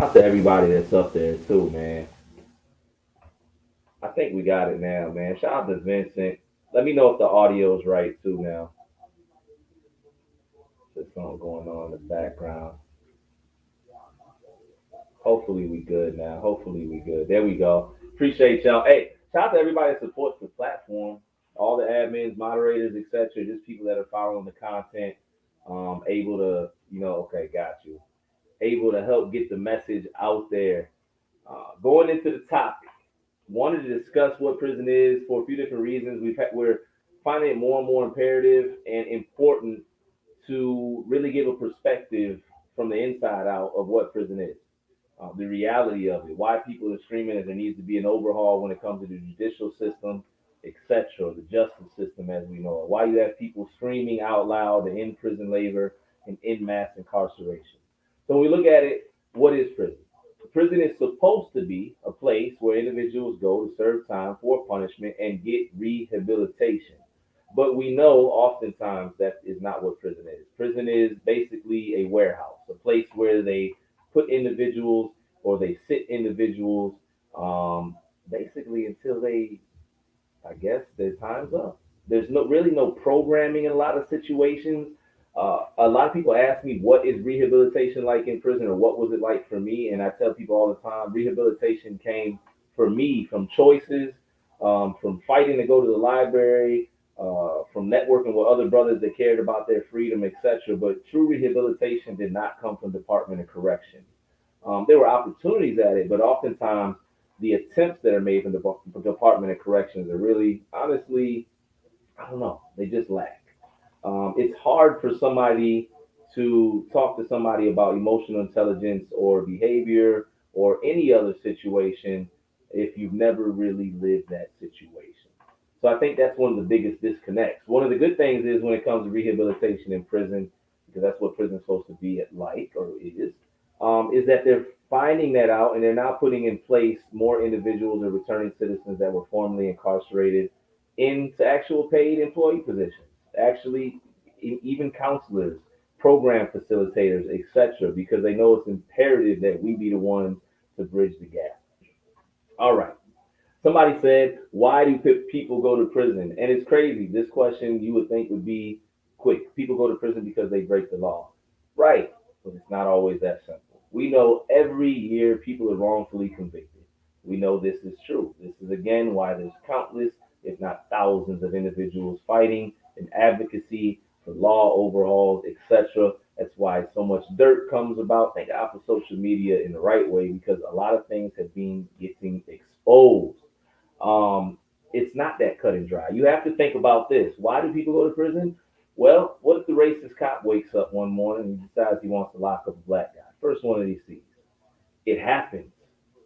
out to everybody that's up there too, man. I think we got it now, man. Shout out to Vincent. Let me know if the audio's right too now. There's something going on in the background. Hopefully we good now. Hopefully we good. There we go. Appreciate y'all. Hey, shout out to everybody that supports the platform. All the admins, moderators, etc. Just people that are following the content. Able to, okay, got you. Able to help get the message out there. Going into the topic, wanted to discuss what prison is for a few different reasons. We're finding it more and more imperative and important to really give a perspective from the inside out of what prison is, the reality of it, why people are screaming that there needs to be an overhaul when it comes to the judicial system, etc., the justice system as we know it. Why you have people screaming out loud to end prison labor and end mass incarceration. So when we look at it, what is prison? Prison is supposed to be a place where individuals go to serve time for punishment and get rehabilitation. But we know oftentimes that is not what prison is. Prison is basically a warehouse, a place where they put individuals or they sit individuals um, basically until they, I guess, their time's up. There's no programming in a lot of situations. A lot of people ask me what is rehabilitation like in prison or what was it like for me, and I tell people all the time rehabilitation came for me from choices, from fighting to go to the library, from networking with other brothers that cared about their freedom, etc. But true rehabilitation did not come from Department of Corrections. There were opportunities at it, but oftentimes the attempts that are made from the Department of Corrections are really, honestly, I don't know, they just lack. It's hard for somebody to talk to somebody about emotional intelligence or behavior or any other situation if you've never really lived that situation. So I think that's one of the biggest disconnects. One of the good things is when it comes to rehabilitation in prison, because that's what prison's supposed to be at like or is that they're finding that out and they're now putting in place more individuals or returning citizens that were formerly incarcerated into actual paid employee positions. Actually, even counselors, program facilitators, etc., because they know it's imperative that we be the ones to bridge the gap. All right. Somebody said, why do people go to prison? And it's crazy. This question you would think would be quick. People go to prison because they break the law. Right. But it's not always that simple. We know every year people are wrongfully convicted. We know this is true. This is again why there's countless, if not thousands, of individuals fighting in advocacy for law overhauls, etc. That's why so much dirt comes about. Thank God for social media in the right way because a lot of things have been getting exposed. It's not that cut and dry. You have to think about this. Why do people go to prison? Well, what if the racist cop wakes up one morning and decides he wants to lock up a black guy? First one of these sees. It happens.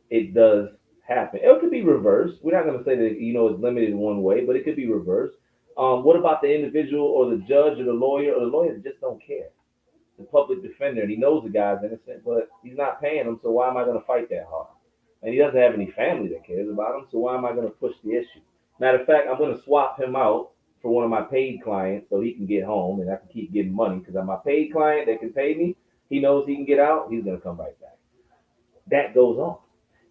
It does happen. It could be reversed. We're not going to say that it's limited one way, but it could be reversed. What about the individual or the judge or the lawyer that just don't care? The public defender, and he knows the guy's innocent, but he's not paying him. So why am I going to fight that hard? And he doesn't have any family that cares about him. So why am I going to push the issue? Matter of fact, I'm going to swap him out for one of my paid clients so he can get home and I can keep getting money because I'm my paid client that can pay me. He knows he can get out. He's going to come right back. That goes on.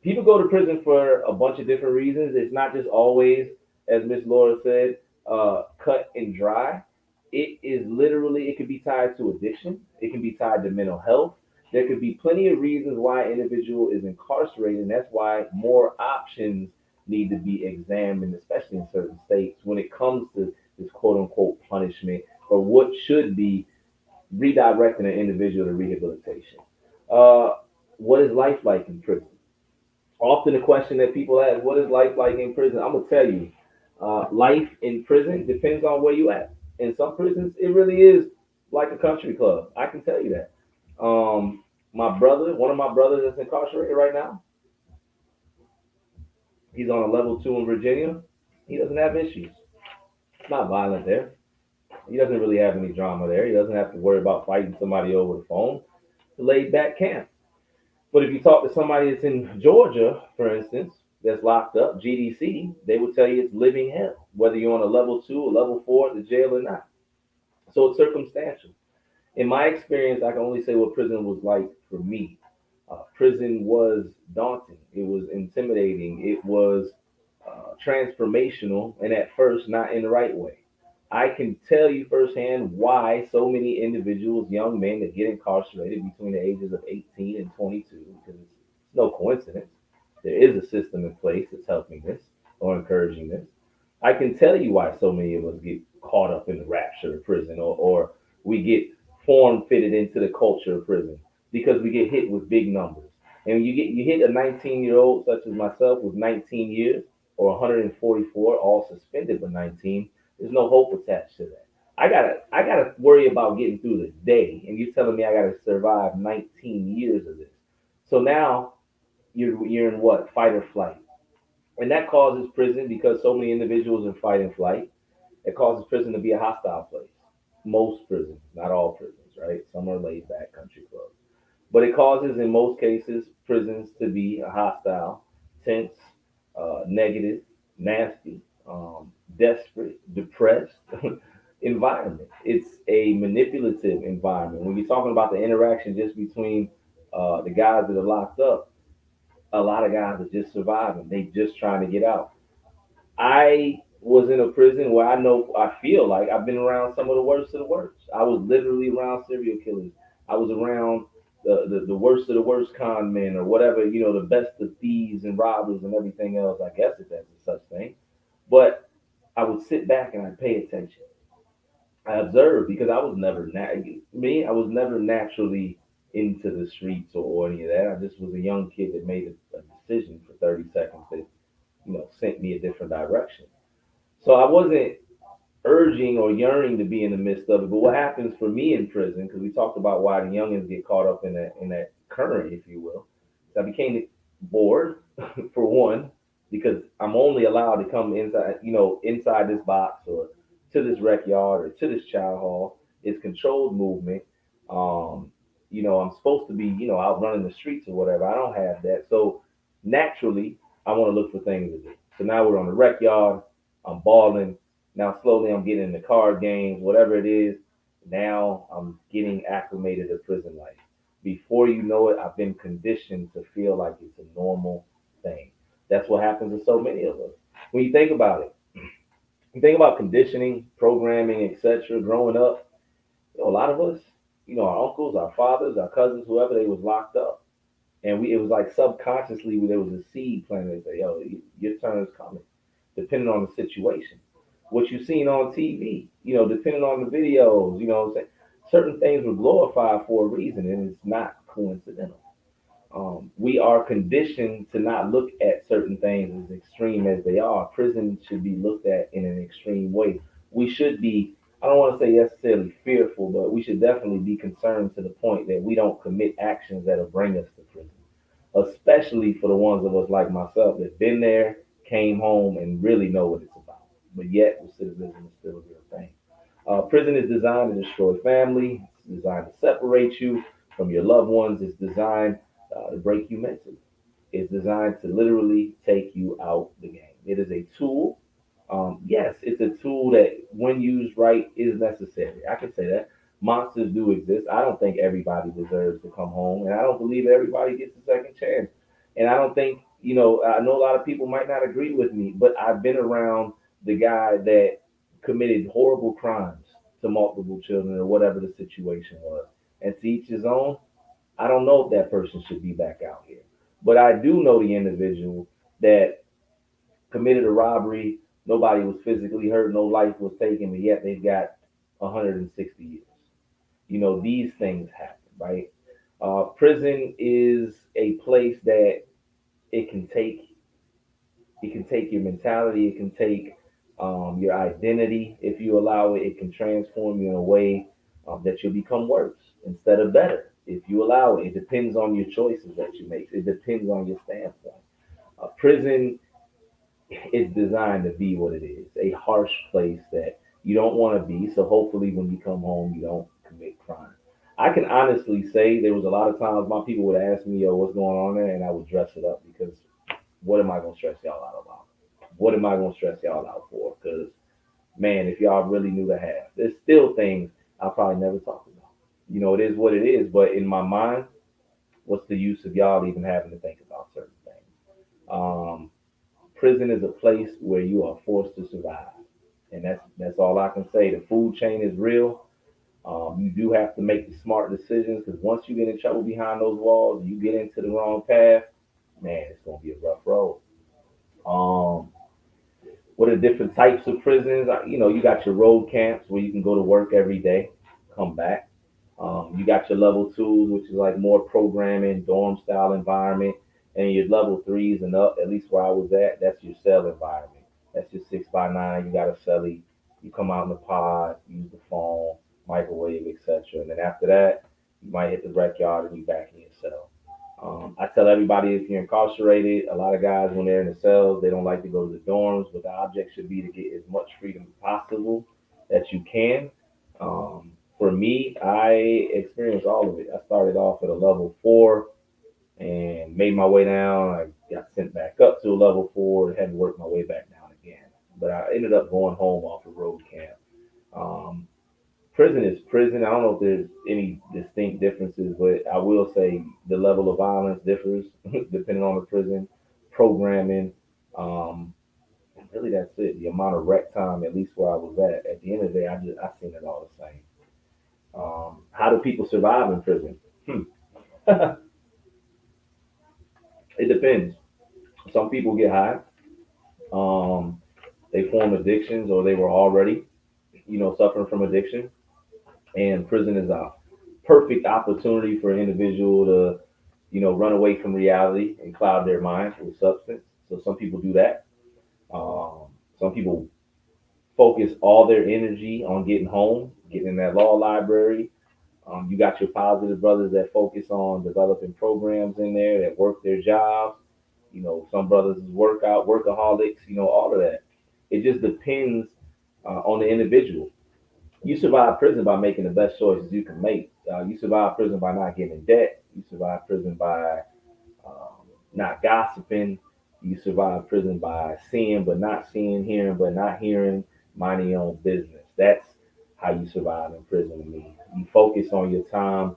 People go to prison for a bunch of different reasons. It's not just always, as Miss Laura said, cut and dry. It is literally, it can be tied to addiction. It can be tied to mental health. There could be plenty of reasons why an individual is incarcerated, and that's why more options need to be examined, especially in certain states, when it comes to this quote unquote punishment or what should be redirecting an individual to rehabilitation. Uh, what is life like in prison? Often the question that people ask, what is life like in prison? I'm gonna tell you, life in prison depends on where you at. In some prisons, it really is like a country club. I can tell you that. My brother, one of my brothers that's incarcerated right now, he's on a level two in Virginia. He doesn't have issues. It's not violent there. He doesn't really have any drama there. He doesn't have to worry about fighting somebody over the phone. It's a laid back camp. But if you talk to somebody that's in Georgia, for instance, that's locked up, GDC, they would tell you it's living hell, whether you're on a level two or level four at the jail or not. So it's circumstantial. In my experience, I can only say what prison was like for me. Prison was daunting. It was intimidating. It was transformational, and at first, not in the right way. I can tell you firsthand why so many individuals, young men, that get incarcerated between the ages of 18 and 22, because it's no coincidence. There is a system in place that's helping this or encouraging this. I can tell you why so many of us get caught up in the rapture of prison, or we get form fitted into the culture of prison because we get hit with big numbers. And you hit a 19-year-old such as myself with 19 years or 144, all suspended but 19. There's no hope attached to that. I gotta worry about getting through the day, and you're telling me I gotta survive 19 years of this. So now you're in what, fight or flight, and that causes prison, because so many individuals in fight and flight. It causes prison to be a hostile place. Most prisons, not all prisons, right? Some are laid back country clubs, but it causes, in most cases, prisons to be a hostile, tense, negative, nasty, desperate, depressed environment. It's a manipulative environment. When you're talking about the interaction just between the guys that are locked up, a lot of guys are just surviving. They just trying to get out. I was in a prison where I feel like I've been around some of the worst of the worst. I was literally around serial killers. I was around the worst of the worst con men, or whatever, the best of thieves and robbers and everything else, I guess, if that's a such thing. But I would sit back and I'd pay attention. I observed, because I was never naturally into the streets, or any of that. I just was a young kid that made a decision for 30 seconds that, sent me a different direction. So I wasn't urging or yearning to be in the midst of it. But what happens for me in prison, because we talked about why the youngins get caught up in that current, if you will, is I became bored for one, because I'm only allowed to come inside this box, or to this rec yard, or to this child hall. It's controlled movement. I'm supposed to be, out running the streets or whatever. I don't have that. So naturally, I want to look for things to do. So now we're on the rec yard. I'm balling. Now slowly I'm getting into card games, whatever it is. Now I'm getting acclimated to prison life. Before you know it, I've been conditioned to feel like it's a normal thing. That's what happens to so many of us. When you think about it, you think about conditioning, programming, etc. Growing up, a lot of us, our uncles, our fathers, our cousins, whoever, they was locked up, and it was like subconsciously there was a seed planted that say, yo, your turn is coming, depending on the situation. What you seen on TV, depending on the videos, what I'm saying. Certain things were glorified for a reason, and it's not coincidental. We are conditioned to not look at certain things as extreme as they are. Prison should be looked at in an extreme way. We should be, I don't want to say necessarily fearful, but we should definitely be concerned to the point that we don't commit actions that'll bring us to prison, especially for the ones of us like myself that been there, came home, and really know what it's about. But yet, recidivism is still a real thing. Prison is designed to destroy family. It's designed to separate you from your loved ones. It's designed to break you mentally. It's designed to literally take you out the game. It is a tool. Yes, it's a tool that, when used right, is necessary. I can say that. Monsters do exist. I don't think everybody deserves to come home, and I don't believe everybody gets a second chance. And I don't think, I know a lot of people might not agree with me, but I've been around the guy that committed horrible crimes to multiple children, or whatever the situation was. And to each his own. I don't know if that person should be back out here. But I do know the individual that committed a robbery. Nobody was physically hurt, no life was taken, but yet they've got 160 years. These things happen, right? Prison is a place that it can take it can take your mentality, it can take your identity. If you allow it, it can transform you in a way that you'll become worse instead of better. If you allow it, it depends on your choices that you make. It depends on your standpoint. Prison is designed to be what it is, a harsh place that you don't want to be. So hopefully, when you come home, you don't commit crime. I can honestly say there was a lot of times my people would ask me, "Yo, what's going on there?" and I would dress it up, because what am I gonna stress y'all out about? What am I gonna stress y'all out for? Because, man, if y'all really knew the half, there's still things I'll probably never talk about. It is what it is. But in my mind, what's the use of y'all even having to think about certain things? Um, Prison is a place where you are forced to survive, and that's all I can say. The food chain is real. You do have to make the smart decisions because once you get in trouble behind those walls, you get into the wrong path, man, it's gonna be a rough road. Um, what are different types of prisons? You got your road camps where you can go to work every day, come back. You got your level twos, which is like more programming, dorm style environment, and your level threes and up. At least where I was at, that's your cell environment. That's your 6x9. You got a celly. You come out in the pod, use the phone, microwave, etc. And then after that, you might hit the rec yard and you back in your cell. I tell everybody if you're incarcerated, a lot of guys when they're in the cells, they don't like to go to the dorms, but the object should be to get as much freedom as possible that you can. For me, I experienced all of it. I started off at a level four and made my way down. I got sent back up to a level four and had to work my way back down again. But I ended up going home off of road camp. Um, Prison is prison. I don't know if there's any distinct differences, but I will say the level of violence differs depending on the prison programming. Um, Really, that's it. The amount of rec time, at least where I was at. At the end of the day, I seen it all the same. How do people survive in prison? Hmm. It depends. Some people get high. Um, they form addictions, or they were already, suffering from addiction. And prison is a perfect opportunity for an individual to, run away from reality and cloud their mind with substance. So some people do that. Um, some people focus all their energy on getting home, getting in that law library. You got your positive brothers that focus on developing programs in there that work their jobs. Some brothers is workaholics, all of that. It just depends on the individual. You survive prison by making the best choices you can make. You survive prison by not getting in debt. You survive prison by not gossiping. You survive prison by seeing but not seeing, hearing but not hearing, minding your own business. That's how you survive in prison to me. You focus on your time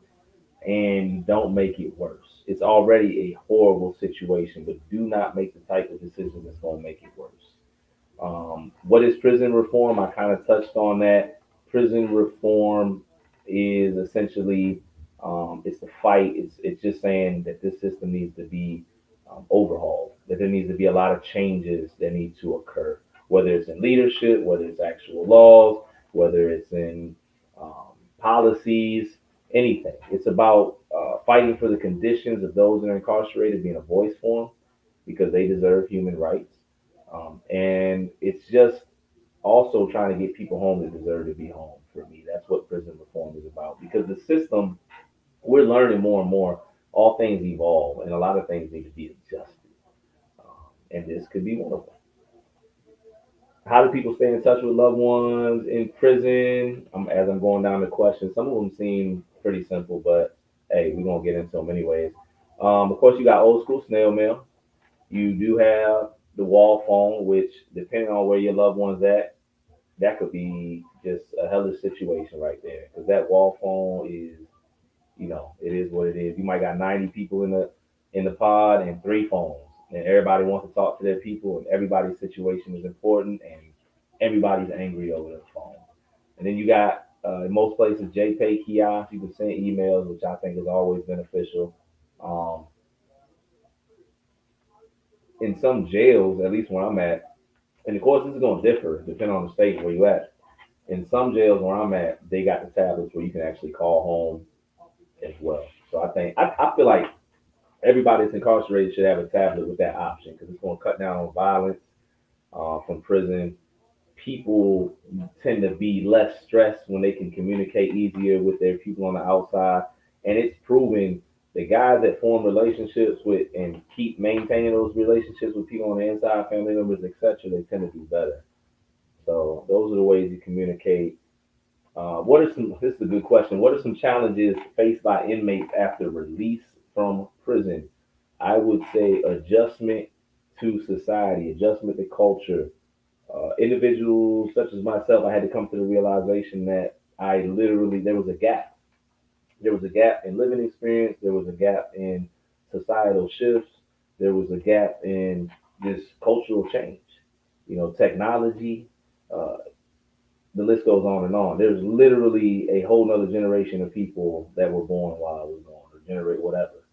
and you don't make it worse. It's already a horrible situation, but do not make the type of decision that's going to make it worse. What is prison reform? I kind of touched on that. Prison reform is essentially it's the fight. It's just saying that this system needs to be overhauled. That there needs to be a lot of changes that need to occur, whether it's in leadership, whether it's actual laws, whether it's in policies, anything. It's about fighting for the conditions of those that are incarcerated, being a voice for them because they deserve human rights. And it's just also trying to get people home that deserve to be home for me. That's what prison reform is about because the system, we're learning more and more. All things evolve, and a lot of things need to be adjusted. And this could be one of them. How do people stay in touch with loved ones in prison? As I'm going down the questions, some of them seem pretty simple, but hey, we're gonna get into them anyways. Of course, you got old school snail mail. You do have the wall phone, which depending on where your loved one's at, that could be just a hellish situation right there. Because that wall phone is, it is what it is. You might got 90 people in the pod and three phones, and everybody wants to talk to their people, and everybody's situation is important, and everybody's angry over the phone. And then you got in most places JPay kiosks. You can send emails, which I think is always beneficial. Um, in some jails, at least where I'm at, and of course this is going to differ depending on the state where you at. In some jails where I'm at, they got the tablets where you can actually call home as well. So I feel like everybody that's incarcerated should have a tablet with that option because it's going to cut down on violence from prison. People tend to be less stressed when they can communicate easier with their people on the outside, and it's proven the guys that form relationships with and keep maintaining those relationships with people on the inside, family members, etc., they tend to do better. So those are the ways you communicate. What are some? This is a good question. What are some challenges faced by inmates after release from prison? I would say adjustment to society, adjustment to culture. Individuals such as myself, I had to come to the realization that I literally there was a gap. There was a gap in living experience. There was a gap in societal shifts. There was a gap in this cultural change. Technology. Uh, the list goes on and on. There's literally a whole nother generation of people that were born while I was gone, or generate whatever.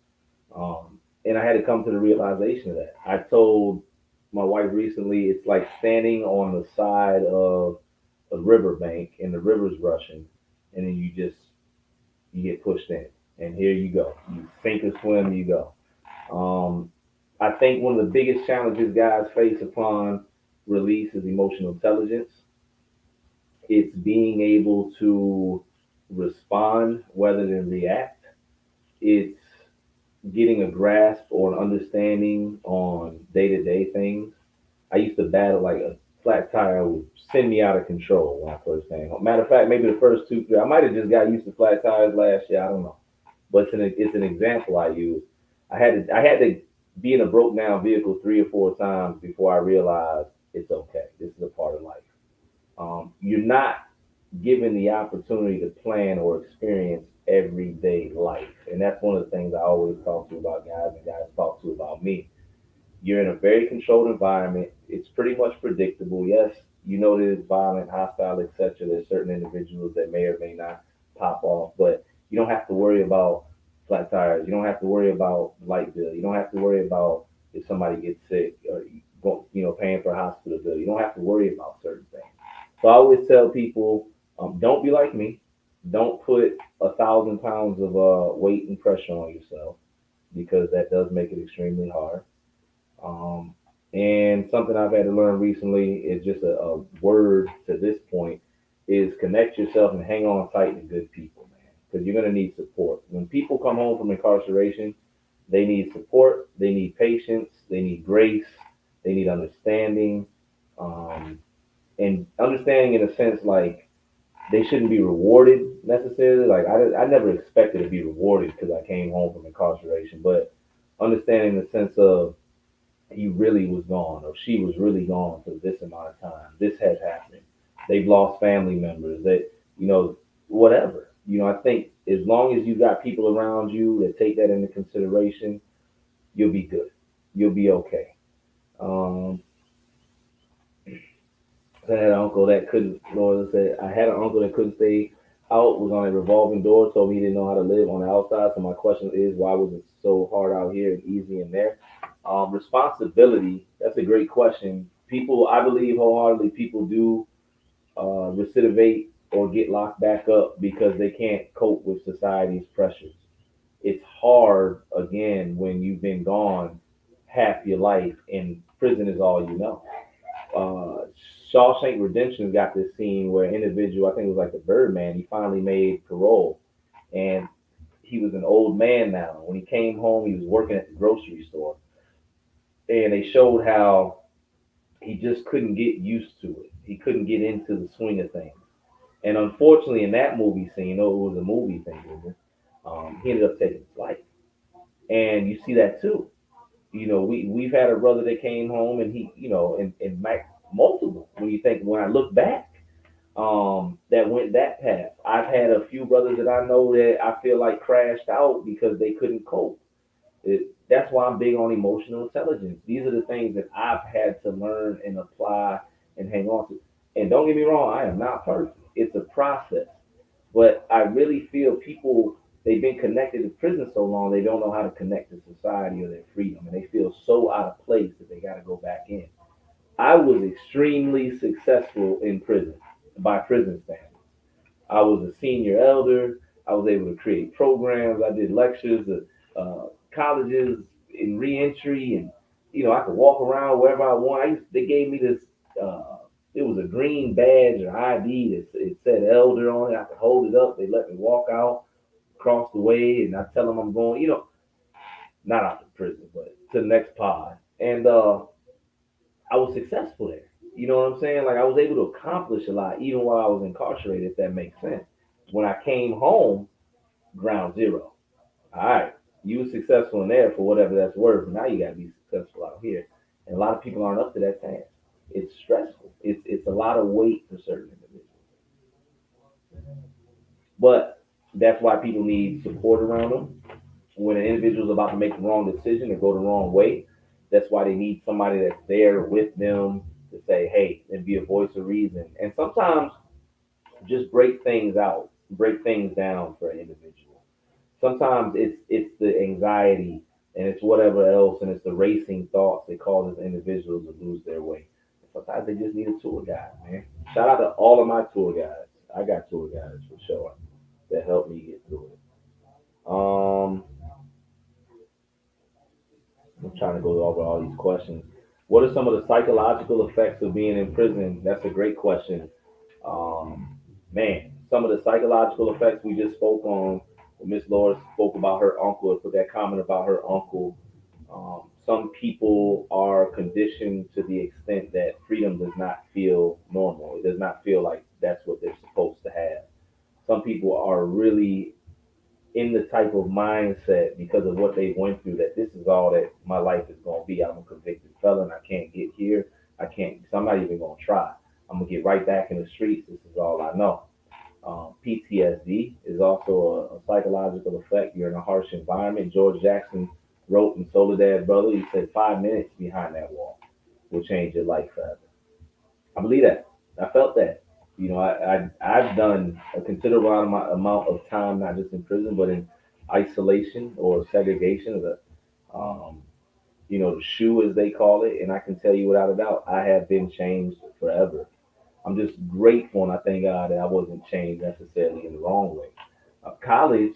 And I had to come to the realization of that. I told my wife recently, it's like standing on the side of a riverbank and the river's rushing, and then you get pushed in, and here you go. You sink or swim, you go. Um, I think one of the biggest challenges guys face upon release is emotional intelligence. It's being able to respond rather than react. It's getting a grasp or an understanding on day to day things. I used to battle like a flat tire would send me out of control when I first came home. Matter of fact, maybe the first two, three, I might have just got used to flat tires last year. I don't know, but it's an example I use. I had to be in a broke down vehicle 3 or 4 times before I realized it's okay. This is a part of life. You're not given the opportunity to plan or experience everyday life. And that's one of the things I always talk to about guys and guys talk to about me. You're in a very controlled environment. It's pretty much predictable. Yes, you know that it's violent, hostile, etc. There's certain individuals that may or may not pop off, but you don't have to worry about flat tires. You don't have to worry about light bill. You don't have to worry about if somebody gets sick or paying for a hospital bill. You don't have to worry about certain things. So I always tell people, don't be like me. Don't put 1,000 pounds of weight and pressure on yourself because that does make it extremely hard. Um, and something I've had to learn recently is just a word to this point is connect yourself and hang on tight to good people, man, because you're going to need support. When people come home from incarceration, they need support, they need patience, they need grace, they need understanding, um, and understanding in a sense like they shouldn't be rewarded necessarily. Like I never expected to be rewarded because I came home from incarceration, but understanding the sense of he really was gone or she was really gone for this amount of time. This has happened. They've lost family members. Whatever. I think as long as you got people around you that take that into consideration, you'll be good. You'll be okay. Um, I had an uncle that couldn't. Lord said I had an uncle that couldn't stay out. Was on a revolving door. Told me he didn't know how to live on the outside. So my question is, why was it so hard out here and easy in there? Responsibility. That's a great question. People, I believe wholeheartedly, people do recidivate or get locked back up because they can't cope with society's pressures. It's hard again when you've been gone half your life and prison is all you know. uh, Shawshank Redemption got this scene where an individual, I think it was like the Birdman, he finally made parole, and he was an old man now. When he came home, he was working at the grocery store, and they showed how he just couldn't get used to it. He couldn't get into the swing of things, and unfortunately, in that movie scene, though it was a movie thing, he ended up taking his life, and you see that too. We've had a brother that came home and he, and multiple. When I look back, that went that path. I've had a few brothers that I know that I feel like crashed out because they couldn't cope. That's why I'm big on emotional intelligence. These are the things that I've had to learn and apply and hang on to. And don't get me wrong, I am not perfect. It's a process. But I really feel people, they've been connected to prison so long, they don't know how to connect to society or their freedom. And they feel so out of place that they got to go back in. I was extremely successful in prison by prison standards. I was a senior elder. I was able to create programs. I did lectures at colleges in reentry, and I could walk around wherever I want. They gave me this. Uh, it was a green badge or ID that it said elder on it. I could hold it up. They let me walk out, across the way, and I tell them I'm going. Not out of prison, but to the next pod. And I was successful there. You know what I'm saying? Like I was able to accomplish a lot even while I was incarcerated, if that makes sense. When I came home, ground zero. All right, you were successful in there for whatever that's worth. Now you got to be successful out here, and a lot of people aren't up to that task. It's stressful. It's a lot of weight for certain individuals, but that's why people need support around them. when an individual is about to make the wrong decision or go the wrong way, that's why they need somebody that's there with them to say, hey, and be a voice of reason. And sometimes just break things out, break things down for an individual. Sometimes it's the anxiety and it's whatever else and it's the racing thoughts that causes individuals to lose their way. Sometimes they just need a tour guide, man. Shout out to all of my tour guides. I got tour guides for sure that help me get through it. I'm trying to go over all these questions. What are some of the psychological effects of being in prison? That's a great question. Um, Man, some of the psychological effects we just spoke on. Miss Laura spoke about her uncle, put that comment about her uncle. Some people are conditioned to the extent that freedom does not feel normal. It does not feel like that's what they're supposed to have. Some people are really in the type of mindset because of what they went through that this is all that my life is going to be. I'm a convicted felon. I can't get here. I can't. So I'm not even going to try. I'm gonna get right back in the streets. This is all I know. PTSD is also a psychological effect. You're in a harsh environment. George Jackson wrote in Soledad Brother, he said 5 minutes behind that wall will change your life forever. I believe that. I felt that. I've done a considerable amount of time, not just in prison, but in isolation or segregation, the um, the shoe as they call it. And I can tell you without a doubt, I have been changed forever. I'm just grateful and I thank God that I wasn't changed necessarily in the wrong way. College,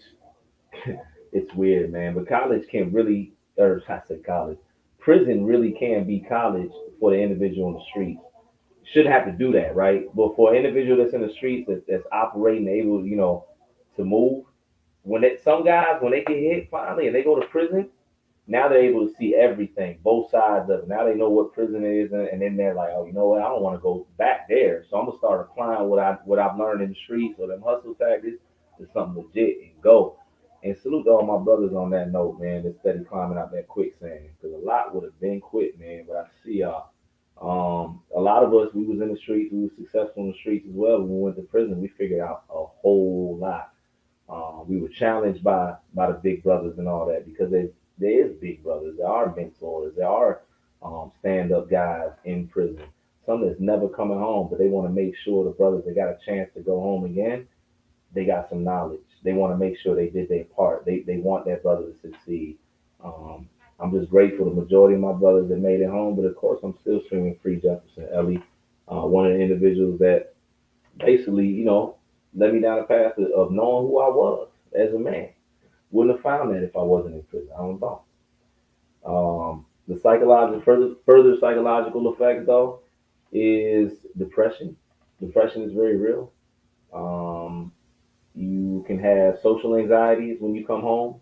it's weird, man, but college can really, or I say college, prison really can be college for the individual in the streets. Shouldn't have to do that, right? But for an individual that's in the streets that's operating, able, to move, some guys when they get hit finally and they go to prison, now they're able to see everything, both sides of it. Now they know what prison is, and then they're like, oh, you know what? I don't want to go back there, so I'm gonna start applying what I've learned in the streets or them hustle tactics to something legit and go. And salute to all my brothers on that note, man. That's steady climbing out that quicksand because a lot would have been quit, man. But I see y'all. A lot of us, we was in the streets, we were successful in the streets as well. When we went to prison, we figured out a whole lot. We were challenged by the big brothers and all that because there is big brothers, there are mentors, there are stand up guys in prison. Some that's never coming home, but they want to make sure the brothers that got a chance to go home again, they got some knowledge. They want to make sure they did their part. They want their brother to succeed. Um, I'm just grateful the majority of my brothers that made it home, but of course I'm still streaming Free Jefferson Ellie, one of the individuals that basically, led me down the path of knowing who I was as a man. Wouldn't have found that if I wasn't in prison. I don't know. The psychological further psychological effect though is depression. Depression is very real. Um, you can have social anxieties when you come home.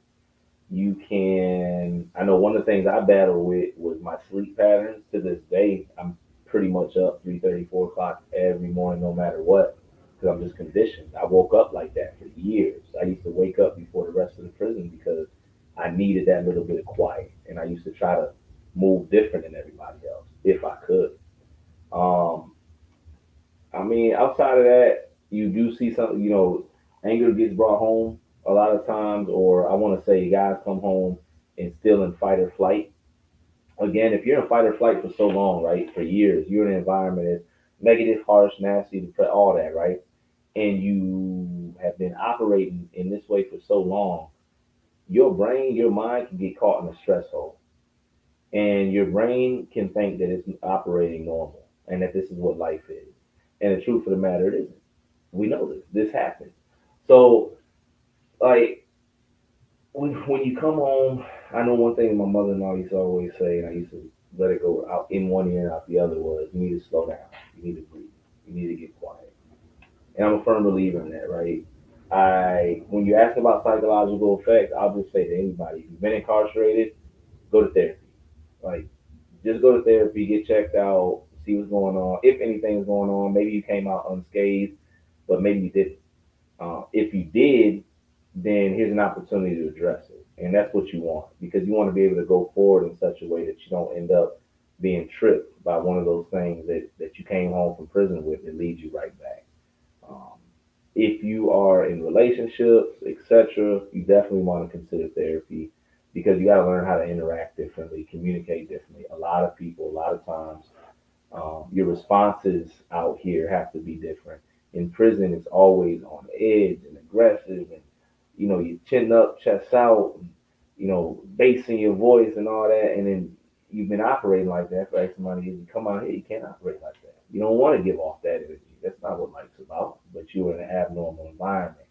You can. I know one of the things I battle with was my sleep patterns. To this day, I'm pretty much up 3:30, 4 o'clock every morning, no matter what, because I'm just conditioned. I woke up like that for years. I used to wake up before the rest of the prison because I needed that little bit of quiet, and I used to try to move different than everybody else if I could. Um, I mean, outside of that, you do see something. Anger gets brought home a lot of times, or I want to say guys come home and still in fight or flight. Again, if you're in fight or flight for so long, right, for years, you're in an environment that's negative, harsh, nasty, depressed, all that, right, and you have been operating in this way for so long, your brain, your mind can get caught in a stress hole, and your brain can think that it's operating normal and that this is what life is. And the truth of the matter, it isn't. We know this. This happens. So, like, when you come home, I know one thing my mother-in-law used to always say, and I used to let it go out in one ear and out the other was, you need to slow down. You need to breathe. You need to get quiet. And I'm a firm believer in that, right? When you ask about psychological effects, I'll just say to anybody, if you've been incarcerated, go to therapy. Like, just go to therapy, get checked out, see what's going on. If anything's going on, maybe you came out unscathed, but maybe you didn't. If you did, then here's an opportunity to address it. And that's what you want because you want to be able to go forward in such a way that you don't end up being tripped by one of those things that you came home from prison with that leads you right back. Um, If you are in relationships, etc., you definitely want to consider therapy because you got to learn how to interact differently, communicate differently. A lot of people, a lot of times, your responses out here have to be different. In prison, it's always on edge and aggressive, and you chin up, chest out, and, basing your voice and all that. And then you've been operating like that for X amount of years. You come out here, you can't operate like that. You don't want to give off that energy. That's not what life's about. But you're in an abnormal environment.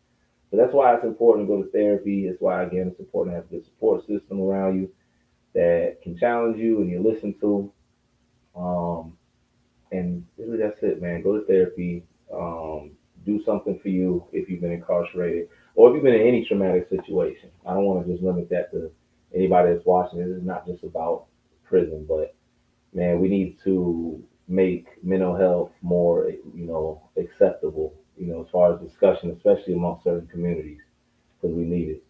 So that's why it's important to go to therapy. It's why, again, it's important to have a good support system around you that can challenge you and you listen to. Um, and really, that's it, man. Go to therapy. Do something for you if you've been incarcerated or if you've been in any traumatic situation. I don't want to just limit that to anybody that's watching. This is not just about prison, but man, we need to make mental health more, acceptable. As far as discussion, especially among certain communities, because we need it.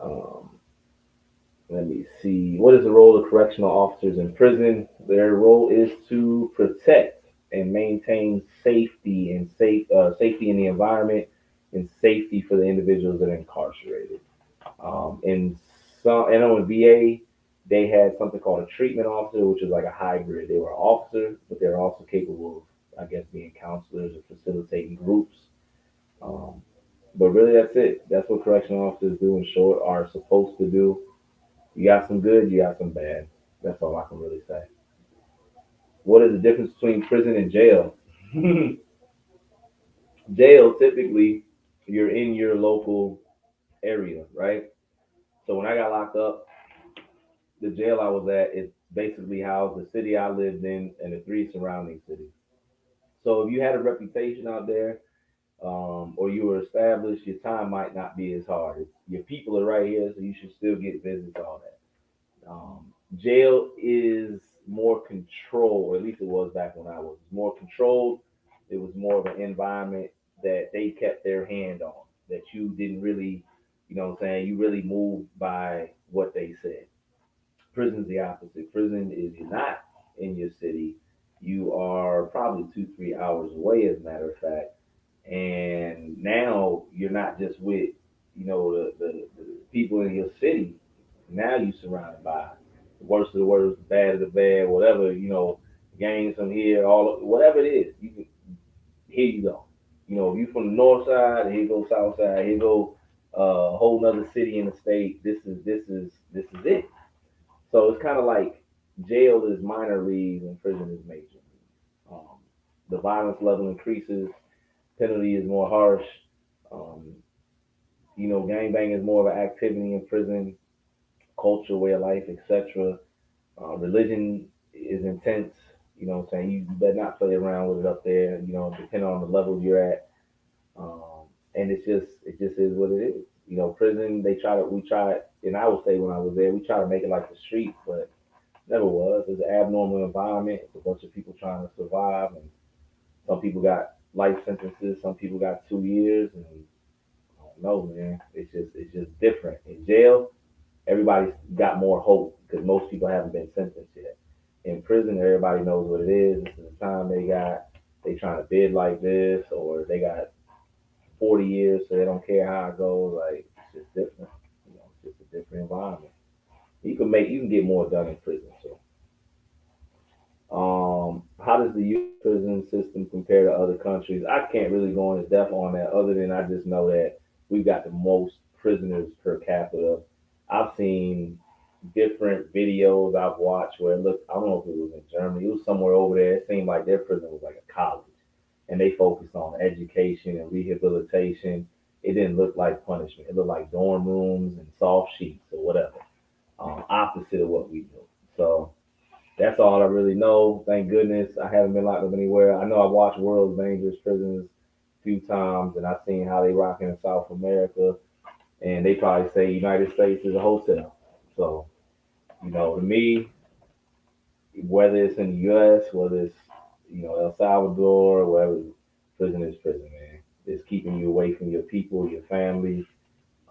Um, Let me see. What is the role of correctional officers in prison? Their role is to protect and maintain safety in the environment and safety for the individuals that are incarcerated. In some, I know in VA, they had something called a treatment officer, which is like a hybrid. They were officers, but they're also capable of, I guess, being counselors or facilitating groups. Um, but really, that's it. That's what correctional officers do in short are supposed to do. You got some good, you got some bad. That's all I can really say. What is the difference between prison and jail? Jail, typically, you're in your local area, right? So when I got locked up, the jail I was at is basically housed the city I lived in and the three surrounding cities. So if you had a reputation out there, or you were established, your time might not be as hard. Your people are right here, so you should still get visits, all that. Jail is more controlled, or at least it was back when I was more controlled. It was more of an environment that they kept their hand on, that you didn't really, what I'm saying, you really moved by what they said. Prison's the opposite. Prison is you're not in your city. You are probably 2, 3 hours away, as a matter of fact. And now you're not just with, the people in your city. Now you surrounded by the worst of the worst, the bad of the bad, whatever, gangs from here, whatever it is. Here you go. If you from the north side, here go south side, here go a whole nother city in the state. This is it. So it's kind of like jail is minor league and prison is major league. The violence level increases, penalty is more harsh. Um, gangbang is more of an activity in prison, culture, way of life, etc. Religion is intense. What I'm saying? You better not play around with it up there, depending on the level you're at. And it just is what it is. Prison, we try, and I would say when I was there, we try to make it like the streets, but never was. It's an abnormal environment. It's a bunch of people trying to survive, and some people got life sentences, some people got 2 years, and I don't know, man. It's just different. In jail, everybody's got more hope because most people haven't been sentenced yet. In prison, everybody knows what it is. This is the time they got. They trying to bid like this, or they got 40 years, so they don't care how it goes. Like it's just different. It's just a different environment. You can get more done in prison. So, how does the U.S. prison system compare to other countries? I can't really go into depth on that, other than I just know that we've got the most prisoners per capita. I've seen different videos I've watched where it looked, I don't know if it was in Germany, it was somewhere over there. It seemed like their prison was like a college and they focused on education and rehabilitation. It didn't look like punishment. It looked like dorm rooms and soft sheets or whatever. Opposite of what we do. So that's all I really know. Thank goodness I haven't been locked up anywhere. I know I've watched World's Dangerous Prisons a few times and I've seen how they rock in South America and they probably say United States is a hotel. So, to me, whether it's in the U.S., whether it's El Salvador, wherever, prison is prison, man. It's keeping you away from your people, your family.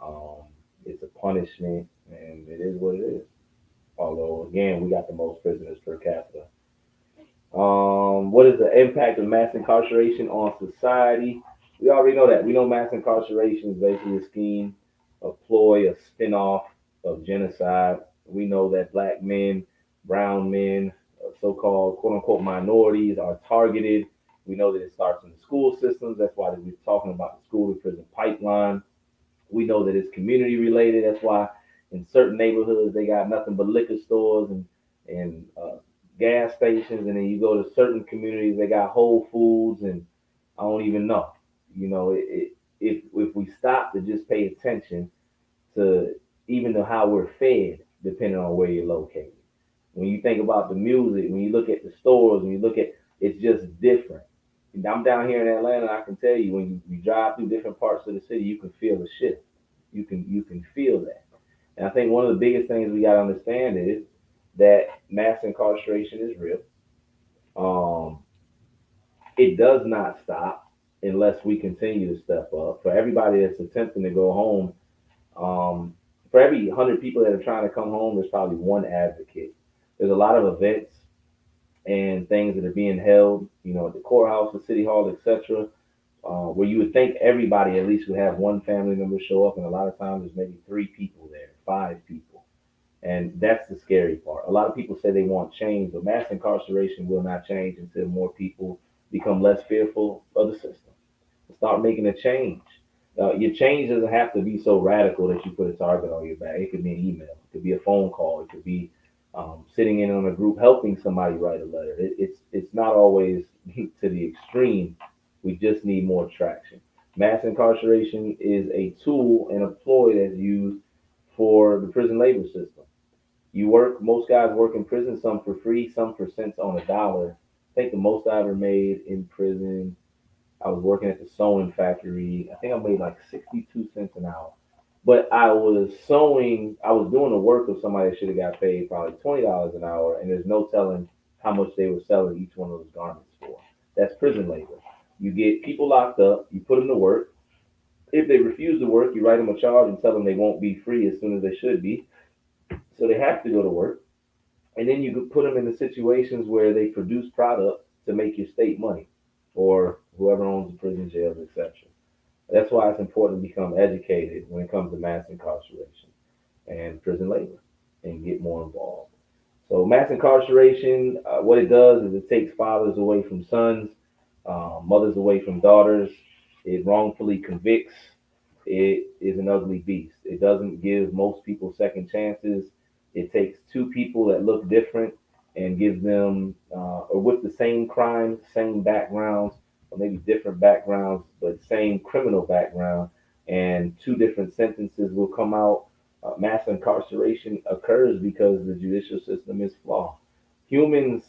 Um, it's a punishment, and it is what it is. Although again, we got the most prisoners per capita. What is the impact of mass incarceration on society? We already know that. We know mass incarceration is basically a scheme, a ploy, a spinoff of genocide. We know that black men, brown men, so-called quote unquote minorities are targeted. We know that it starts in the school systems. That's why we're talking about the school to prison pipeline. We know that it's community related. That's why in certain neighborhoods they got nothing but liquor stores and gas stations, and then you go to certain communities they got Whole Foods, and I don't even know. If we stop to just pay attention to even to how we're fed, depending on where you're located. When you think about the music, when you look at the stores, when you look at it's just different. And I'm down here in Atlanta. I can tell you when you drive through different parts of the city, you can feel the shift. You can feel that. And I think one of the biggest things we got to understand is that mass incarceration is real. Um, it does not stop unless we continue to step up. For everybody that's attempting to go home, for every 100 people that are trying to come home, there's probably one advocate. There's a lot of events and things that are being held, at the courthouse, the city hall, etc., where you would think everybody at least would have one family member show up, and a lot of times there's maybe three people there, five people, and that's the scary part. A lot of people say they want change, but mass incarceration will not change until more people become less fearful of the system. Start making a change. Your change doesn't have to be so radical that you put a target on your back. It could be an email, it could be a phone call, it could be sitting in on a group helping somebody write a letter. It's not always to the extreme. We just need more traction. Mass incarceration is a tool and a ploy that's used for the prison labor system. You work, most guys work in prison, some for free, some for cents on a dollar. I think the most I ever made in prison, I was working at the sewing factory. I think I made like 62 cents an hour. But I was sewing, I was doing the work of somebody that should have got paid probably $20 an hour, and there's no telling how much they were selling each one of those garments for. That's prison labor. You get people locked up, you put them to work. If they refuse to work, you write them a charge and tell them they won't be free as soon as they should be. So they have to go to work. And then you could put them in the situations where they produce product to make your state money or whoever owns the prison jails, etc. That's why it's important to become educated when it comes to mass incarceration and prison labor and get more involved. So mass incarceration, what it does is it takes fathers away from sons, mothers away from daughters. It wrongfully convicts. It is an ugly beast. It doesn't give most people second chances. It takes two people that look different and gives them, or with the same crime, same backgrounds, or maybe different backgrounds, but same criminal background, and two different sentences will come out. Mass incarceration occurs because the judicial system is flawed. Humans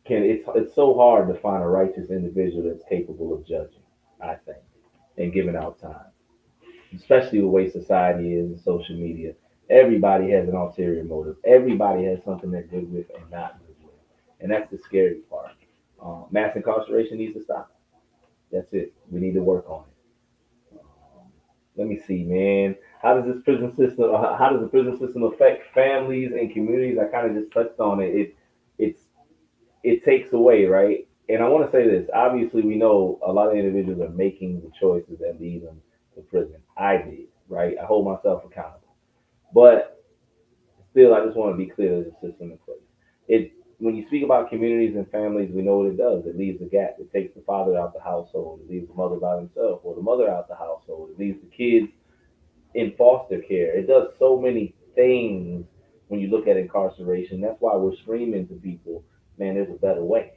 it's so hard to find a righteous individual that's capable of judging, I think, and giving out time, especially the way society is and social media. Everybody has an ulterior motive. Everybody has something they're good with and not good with, and that's the scary part. Mass incarceration needs to stop. That's it. We need to work on it. Let me see, man. How does the prison system affect families and communities? I kind of just touched on it. It's it takes away, right? And I want to say this. Obviously, we know a lot of individuals are making the choices that lead them to prison. I did, right? I hold myself accountable. But still, I just want to be clear there's a system in place. It When you speak about communities and families, we know what it does. It leaves the gap. It takes the father out the household. It leaves the mother by himself, or the mother out the household. It leaves the kids in foster care. It does so many things when you look at incarceration. That's why we're screaming to people, man, there's a better way.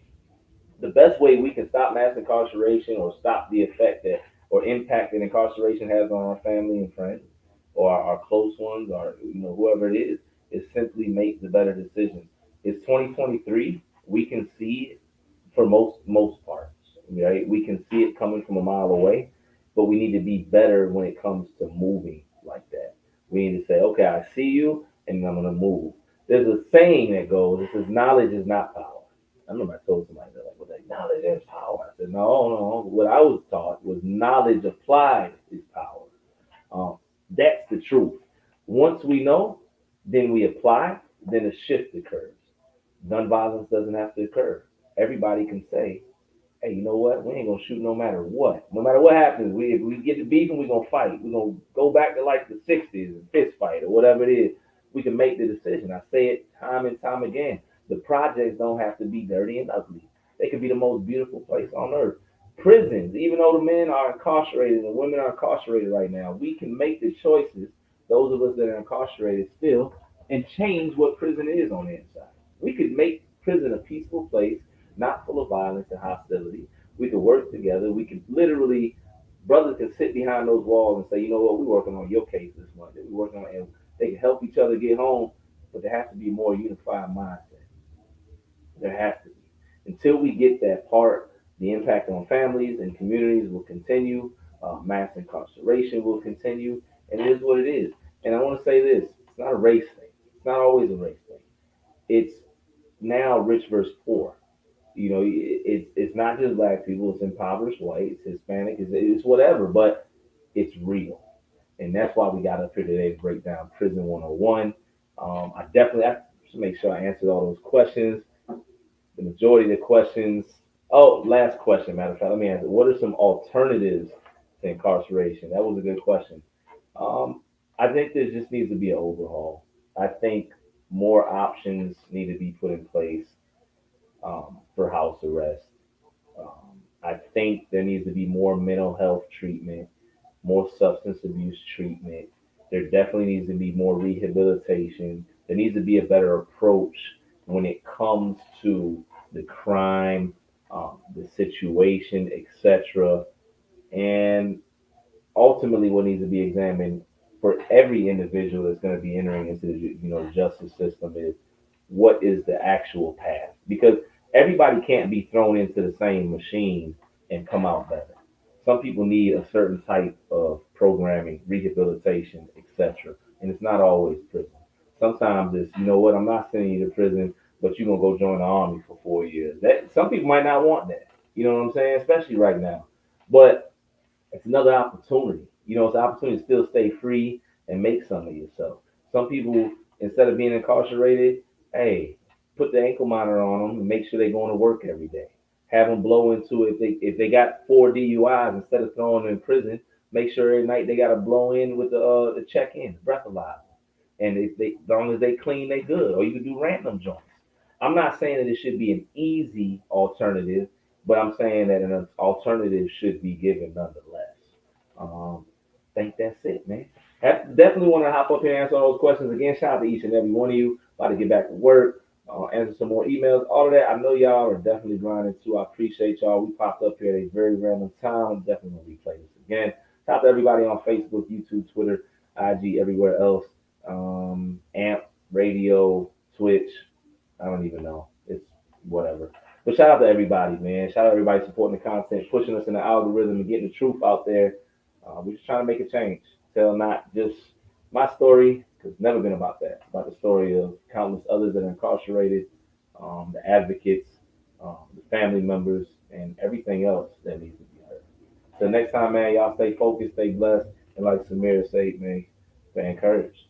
The best way we can stop mass incarceration or stop the effect that or impact that incarceration has on our family and friends or our close ones or whoever it is simply make the better decision. It's 2023. We can see it for most parts, right? We can see it coming from a mile away, but we need to be better when it comes to moving like that. We need to say, okay, I see you, and I'm gonna move. There's a saying that goes, it says, knowledge is not power. I remember I told somebody that, like, well, that knowledge is power. I said, no, no. What I was taught was knowledge applied is power. Um, that's the truth. Once we know, then we apply, then a shift occurs. Gun violence doesn't have to occur. Everybody can say, hey, you know what? We ain't gonna shoot no matter what. No matter what happens, if we get to beefing, we gonna fight. We gonna go back to like the '60s and fist fight or whatever it is. We can make the decision. I say it time and time again. The projects don't have to be dirty and ugly. They could be the most beautiful place on earth. Prisons, even though the men are incarcerated and women are incarcerated right now, we can make the choices. Those of us that are incarcerated still, and change what prison is on the inside. We could make prison a peaceful place, not full of violence and hostility. We could work together. We could literally, brothers can sit behind those walls and say, you know what, we're working on your case this month. We're working on, and they can help each other get home, but there has to be a more unified mindset. There has to be. Until we get that part, the impact on families and communities will continue. Mass incarceration will continue, and it is what it is. And I want to say this: it's not a race thing. It's not always a race thing. It's now rich versus poor. It's not just black people. It's impoverished whites, Hispanic. It's whatever, but it's real, and that's why we got up here today to break down Prison 101. I definitely have to make sure I answered all those questions. The majority of the questions. Oh, last question, matter of fact, let me answer. What are some alternatives to incarceration? That was a good question. Um, I think there just needs to be an overhaul. I think more options need to be put in place for house arrest. I think there needs to be more mental health treatment, more substance abuse treatment. There definitely needs to be more rehabilitation. There needs to be a better approach when it comes to the crime, the situation, etc. And ultimately, what needs to be examined for every individual that's going to be entering into the justice system is what is the actual path, because everybody can't be thrown into the same machine and come out better. Some people need a certain type of programming, rehabilitation, etc. And it's not always prison. Sometimes it's, you know what, I'm not sending you to prison, but you're gonna go join the army for 4 years. That some people might not want that. You know what I'm saying? Especially right now. But it's another opportunity. It's an opportunity to still stay free and make some of yourself. Some people, instead of being incarcerated, hey, put the ankle monitor on them and make sure they're going to work every day. Have them blow into it. If they got 4 DUIs, instead of throwing them in prison, make sure every night they got to blow in with the check-in breathalyzer. And as long as they clean, they good. Or you can do random joints. I'm not saying that it should be an easy alternative, but I'm saying that an alternative should be given nonetheless. Um, think that's it, man. Definitely want to hop up here and answer all those questions again. Shout out to each and every one of you. About to get back to work, answer some more emails, all of that. I know y'all are definitely grinding too. I appreciate y'all. We popped up here at a very random time. I'm definitely gonna replay this again. Shout out to everybody on Facebook, YouTube, Twitter, IG, everywhere else. Amp, radio, Twitch. I don't even know. It's whatever. But shout out to everybody, man. Shout out to everybody supporting the content, pushing us in the algorithm, and getting the truth out there. We're just trying to make a change. Tell not just my story, because it's never been about that. It's about the story of countless others that are incarcerated, the advocates, the family members, and everything else that needs to be heard. So next time, man, y'all stay focused, stay blessed, and like Samir said, man, stay encouraged.